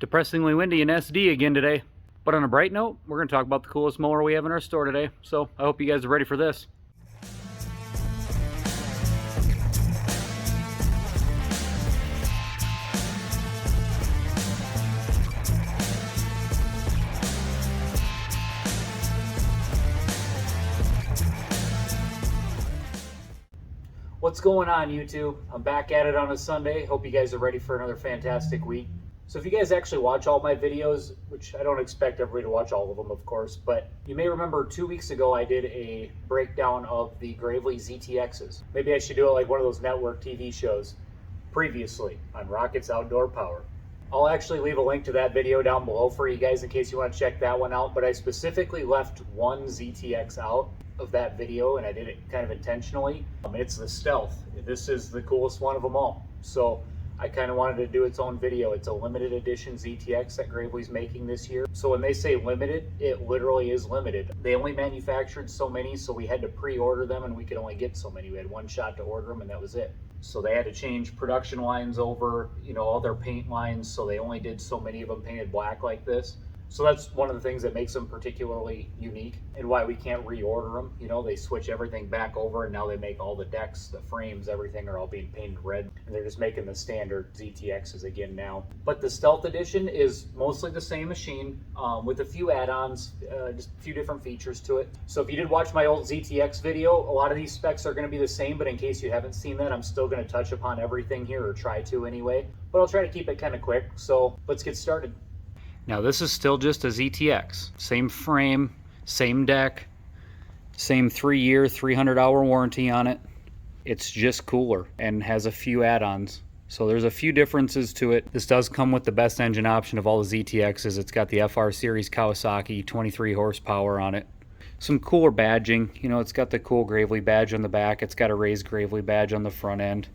Depressingly windy in SD again today. But on a bright note, we're going to talk about the coolest mower we have in our store today. So I hope you guys are ready for this. What's going on, YouTube? I'm back at it on a Sunday. Hope you guys are ready for another fantastic week. So if you guys actually watch all my videos, which I don't expect everybody to watch all of them, of course, but you may remember 2 weeks ago I did a breakdown of the Gravely ZTXs. Maybe I should do it like one of those network TV shows previously on Rockets Outdoor Power. I'll actually leave a link to that video down below for you guys in case you want to check that one out, but I specifically left one ZTX out of that video, and I did it kind of intentionally. It's the Stealth. This is the coolest one of them all. So I kind of wanted to do its own video. It's a limited edition ZTX that Gravely's making this year. So when they say limited, it literally is limited. They only manufactured so many, so we had to pre-order them and we could only get so many. We had one shot to order them and that was it. So they had to change production lines over, all their paint lines, so they only did so many of them painted black like this. So that's one of the things that makes them particularly unique and why we can't reorder them. They switch everything back over and now they make all the decks, the frames, everything are all being painted red. And they're just making the standard ZTXs again now. But the Stealth Edition is mostly the same machine with a few add-ons, just a few different features to it. So if you did watch my old ZTX video, a lot of these specs are going to be the same, but in case you haven't seen that, I'm still going to touch upon everything here, or try to anyway. But I'll try to keep it kind of quick. So let's get started. Now this is still just a ZTX. Same frame, same deck, same 3-year, 300-hour warranty on it. It's just cooler and has a few add-ons. So there's a few differences to it. This does come with the best engine option of all the ZTXs. It's got the FR Series Kawasaki 23 horsepower on it. Some cooler badging. It's got the cool Gravely badge on the back. It's got a raised Gravely badge on the front end.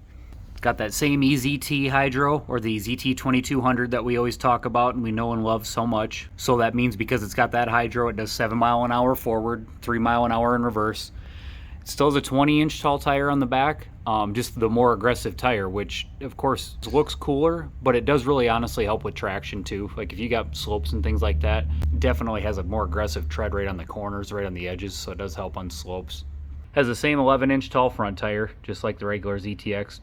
It's got that same EZT Hydro, or the ZT2200 that we always talk about and we know and love so much. So that means because it's got that Hydro, it does 7 mile an hour forward, 3 mile an hour in reverse. It still has a 20-inch tall tire on the back, just the more aggressive tire, which of course looks cooler, but it does really honestly help with traction too. Like if you got slopes and things like that, it definitely has a more aggressive tread right on the corners, right on the edges, so it does help on slopes. Has the same 11-inch tall front tire, just like the regular ZTX.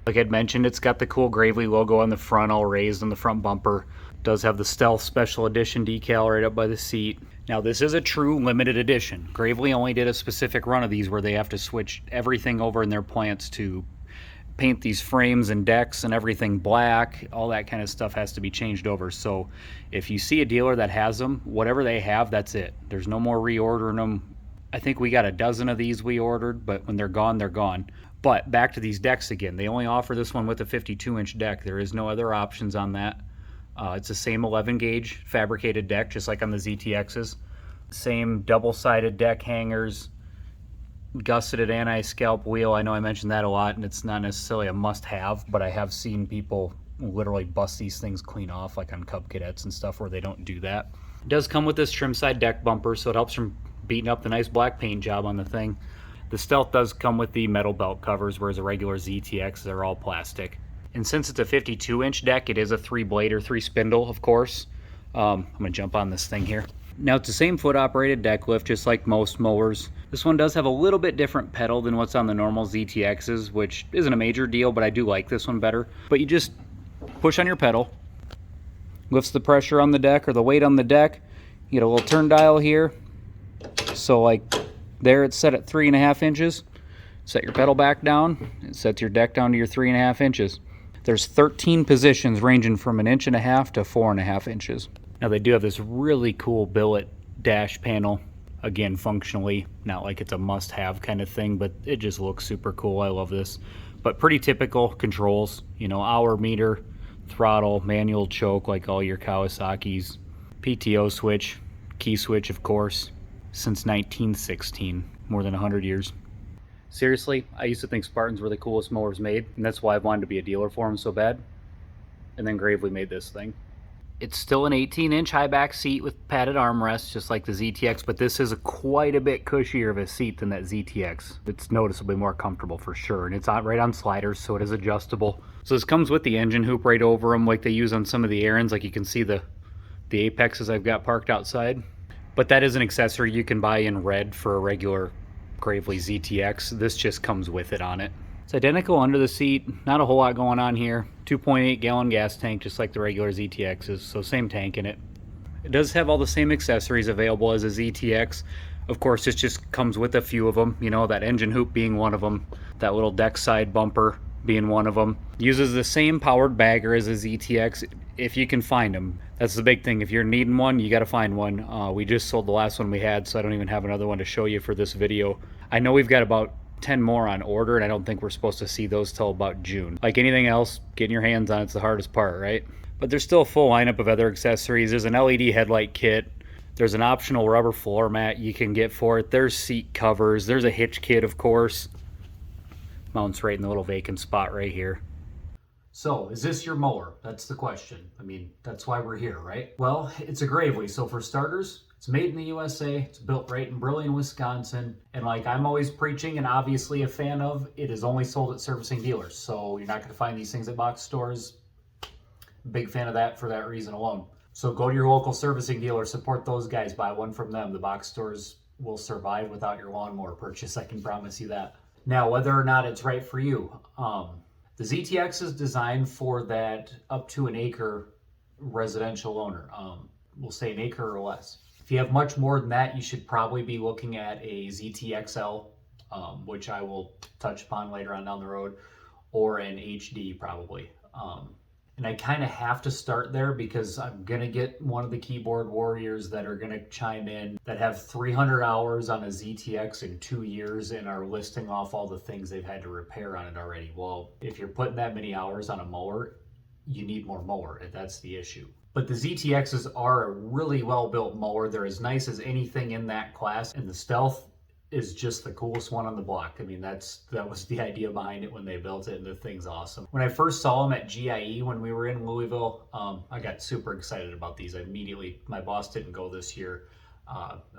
Like I'd mentioned, it's got the cool Gravely logo on the front, all raised on the front bumper. It does have the Stealth Special Edition decal right up by the seat. Now this is a true limited edition. Gravely only did a specific run of these where they have to switch everything over in their plants to paint these frames and decks and everything black. All that kind of stuff has to be changed over. So if you see a dealer that has them, whatever they have, that's it. There's no more reordering them. I think we got a dozen of these we ordered, but when they're gone, they're gone. But back to these decks again. They only offer this one with a 52-inch deck. There is no other options on that. It's the same 11-gauge fabricated deck, just like on the ZTXs. Same double-sided deck hangers, gusseted anti-scalp wheel. I know I mentioned that a lot, and it's not necessarily a must-have, but I have seen people literally bust these things clean off, like on Cub Cadets and stuff where they don't do that. It does come with this trim side deck bumper, so it helps from beating up the nice black paint job on the thing. The Stealth does come with the metal belt covers, whereas the regular ZTX are all plastic. And since it's a 52-inch deck, it is a 3-blade or 3-spindle, of course. I'm going to jump on this thing here. Now, it's the same foot-operated deck lift, just like most mowers. This one does have a little bit different pedal than what's on the normal ZTXs, which isn't a major deal, but I do like this one better. But you just push on your pedal, lifts the pressure on the deck or the weight on the deck. You get a little turn dial here. So like there, it's set at 3.5 inches. Set your pedal back down. It sets your deck down to your 3.5 inches. There's 13 positions ranging from 1.5 inches to 4.5 inches. Now they do have this really cool billet dash panel. Again, functionally, not like it's a must-have kind of thing, but it just looks super cool. I love this. But pretty typical controls. Hour meter, throttle, manual choke like all your Kawasaki's, PTO switch, key switch, of course. Since 1916, more than 100 years. Seriously, I used to think Spartans were the coolest mowers made, and that's why I wanted to be a dealer for them so bad. And then Gravely made this thing. It's still an 18-inch high back seat with padded armrests, just like the ZTX, but this is quite a bit cushier of a seat than that ZTX. It's noticeably more comfortable for sure, and it's right on sliders, so it is adjustable. So this comes with the engine hoop right over them, like they use on some of the Ariens, like you can see the Apexes I've got parked outside. But that is an accessory you can buy in red for a regular Gravely ZTX. This just comes with it on it. It's identical under the seat, not a whole lot going on here. 2.8 gallon gas tank, just like the regular ZTXs, so same tank in it. It does have all the same accessories available as a ZTX. Of course, this just comes with a few of them, you know, that engine hoop being one of them, that little deck side bumper being one of them. Uses the same powered bagger as a ZTX if you can find them. That's the big thing. If you're needing one, you got to find one. We just sold the last one we had, so I don't even have another one to show you for this video. I know we've got about 10 more on order, and I don't think we're supposed to see those till about June. Like anything else, getting your hands on it's the hardest part, right? But there's still a full lineup of other accessories. There's an LED headlight kit. There's an optional rubber floor mat you can get for it. There's seat covers. There's a hitch kit, of course. Mounts right in the little vacant spot right here. So, is this your mower? That's the question. I mean, that's why we're here, right? Well, it's a Gravely, so for starters, it's made in the USA, it's built right in Brillion, Wisconsin, and like I'm always preaching and obviously a fan of, it is only sold at servicing dealers, so you're not going to find these things at box stores. Big fan of that for that reason alone. So go to your local servicing dealer, support those guys, buy one from them. The box stores will survive without your lawnmower purchase, I can promise you that. Now, whether or not it's right for you, the ZTX is designed for that up to an acre residential owner. We'll say an acre or less. If you have much more than that, you should probably be looking at a ZTXL, which I will touch upon later on down the road, or an HD probably. And I kind of have to start there because I'm going to get one of the keyboard warriors that are going to chime in that have 300 hours on a ZTX in 2 years and are listing off all the things they've had to repair on it already. Well, if you're putting that many hours on a mower, you need more mower, and that's the issue. But the ZTXs are a really well-built mower. They're as nice as anything in that class, and the Stealth is just the coolest one on the block. I mean, that was the idea behind it when they built it, and the thing's awesome. When I first saw them at GIE when we were in Louisville, I got super excited about these. My boss didn't go this year,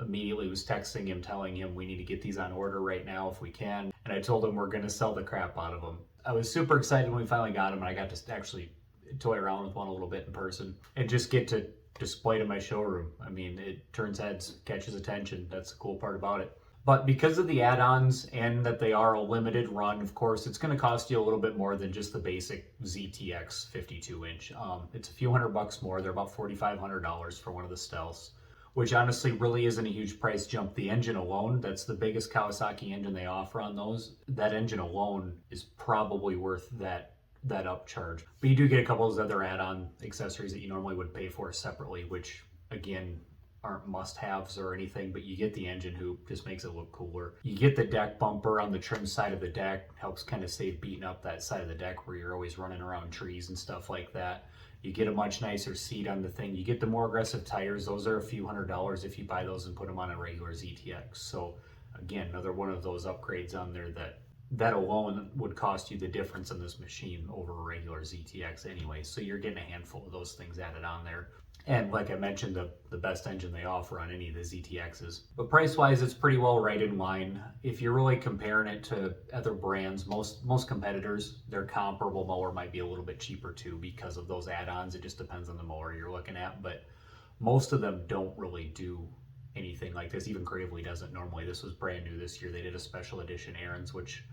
immediately was texting him, telling him we need to get these on order right now if we can. And I told him we're gonna sell the crap out of them. I was super excited when we finally got them, and I got to actually toy around with one a little bit in person and just get to display it in my showroom. I mean, it turns heads, catches attention. That's the cool part about it. But because of the add-ons and that they are a limited run, of course, it's going to cost you a little bit more than just the basic ZTX 52-inch. It's a few $100 more. They're about $4,500 for one of the Stealths, which honestly really isn't a huge price jump. The engine alone, that's the biggest Kawasaki engine they offer on those. That engine alone is probably worth that upcharge. But you do get a couple of those other add-on accessories that you normally would pay for separately, which again aren't must-haves or anything, but you get the engine hoop, just makes it look cooler. You get the deck bumper on the trim side of the deck, helps kind of save beating up that side of the deck where you're always running around trees and stuff like that. You get a much nicer seat on the thing. You get the more aggressive tires. Those are a few $100s if you buy those and put them on a regular ZTX. So again, another one of those upgrades on there that alone would cost you the difference in this machine over a regular ZTX anyway. So you're getting a handful of those things added on there. And like I mentioned, the best engine they offer on any of the ZTXs. But price-wise, it's pretty well right in line. If you're really comparing it to other brands, most competitors, their comparable mower might be a little bit cheaper too because of those add-ons. It just depends on the mower you're looking at. But most of them don't really do anything like this. Even Gravely doesn't normally. This was brand new this year. They did a special edition Ariens, which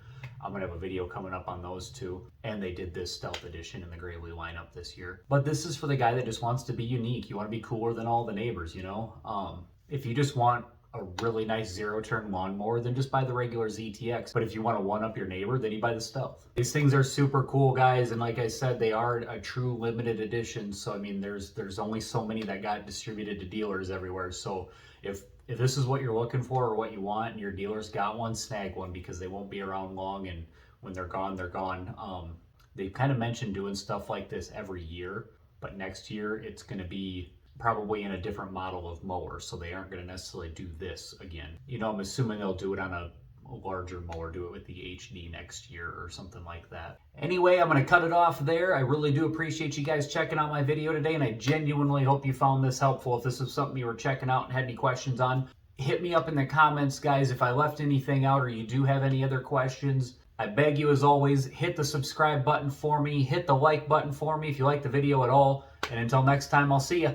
I'm gonna have a video coming up on those too. And they did this Stealth edition in the Gravely lineup this year. But this is for the guy that just wants to be unique. You want to be cooler than all the neighbors, you know? If you just want a really nice zero-turn lawnmower, then just buy the regular ZTX. But if you want to one-up your neighbor, then you buy the Stealth. These things are super cool, guys, and like I said, they are a true limited edition. So I mean, there's only so many that got distributed to dealers everywhere. So if this is what you're looking for or what you want and your dealer's got one, snag one because they won't be around long, and when they're gone, they're gone. They've kind of mentioned doing stuff like this every year, but next year it's going to be probably in a different model of mower, so they aren't going to necessarily do this again. You know, I'm assuming they'll do it on a a larger mower, do it with the HD next year or something like that. Anyway, I'm going to cut it off there. I really do appreciate you guys checking out my video today, and I genuinely hope you found this helpful. If this was something you were checking out and had any questions on, hit me up in the comments, guys, if I left anything out or you do have any other questions. I beg you, as always, hit the subscribe button for me, hit the like button for me if you like the video at all, and until next time, I'll see you.